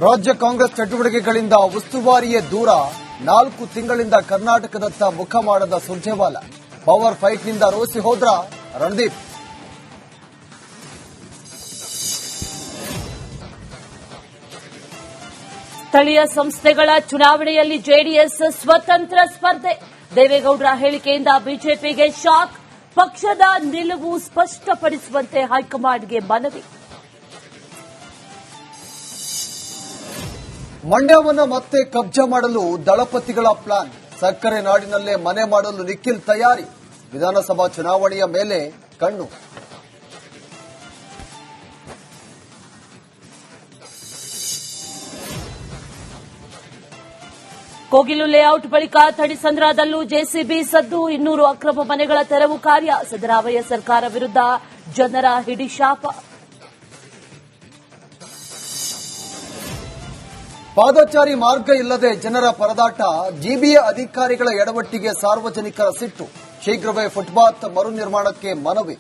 ರಾಜ್ಯ ಕಾಂಗ್ರೆಸ್ ಚಟುವಟಿಕೆಗಳಿಂದ ಉಸ್ತುವಾರಿಯೇ ದೂರ, 4 ತಿಂಗಳಿಂದ ಕರ್ನಾಟಕದತ್ತ ಮುಖ ಮಾಡದ ಸುರ್ಜೇವಾಲ. ಪವರ್ ಫೈಟ್ನಿಂದ ರೋಸಿ ಹೋದ್ರ ರಣದೀಪ್. ಸ್ಥಳೀಯ ಸಂಸ್ಥೆಗಳ ಚುನಾವಣೆಯಲ್ಲಿ ಜೆಡಿಎಸ್ ಸ್ವತಂತ್ರ ಸ್ಪರ್ಧೆ. ದೇವೇಗೌಡರ ಹೇಳಿಕೆಯಿಂದ ಬಿಜೆಪಿಗೆ ಶಾಕ್. ಪಕ್ಷದ ನಿಲುವು ಸ್ಪಷ್ಟಪಡಿಸುವಂತೆ ಹೈಕಮಾಂಡ್ಗೆ ಮನವಿ. ಮಂಡ್ಯವನ್ನು ಮತ್ತೆ ಕಬ್ಜಾ ಮಾಡಲು ದಳಪತಿಗಳ ಪ್ಲಾನ್. ಸಕ್ಕರೆ ನಾಡಿನಲ್ಲೇ ಮನೆ ಮಾಡಲು ನಿಖಿಲ್ ತಯಾರಿ. ವಿಧಾನಸಭಾ ಚುನಾವಣೆಯ ಮೇಲೆ ಕಣ್ಣು. ಕೋಗಿಲು ಲೇಔಟ್ ಬಳಿಕ ಥಡಿಸಂದ್ರದಲ್ಲೂ ಜೆಸಿಬಿ ಸದ್ದು. 200 ಅಕ್ರಮ ಮನೆಗಳ ತೆರವು ಕಾರ್ಯ. ಸಿದ್ದರಾಮಯ್ಯ ಸರ್ಕಾರ ವಿರುದ್ಧ ಜನರ ಹಿಡಿಶಾಪ. ಪಾದಚಾರಿ ಮಾರ್ಗ ಇಲ್ಲದೆ ಜನರ ಪರದಾಟ. ಜಿಬಿಎ ಅಧಿಕಾರಿಗಳ ಎಡವಟ್ಟಿಗೆ ಸಾರ್ವಜನಿಕರ ಸಿಟ್ಟು. ಶೀಘ್ರವೇ ಫುಟ್ಪಾತ್ ಮರು ನಿರ್ಮಾಣಕ್ಕೆ ಮನವಿ.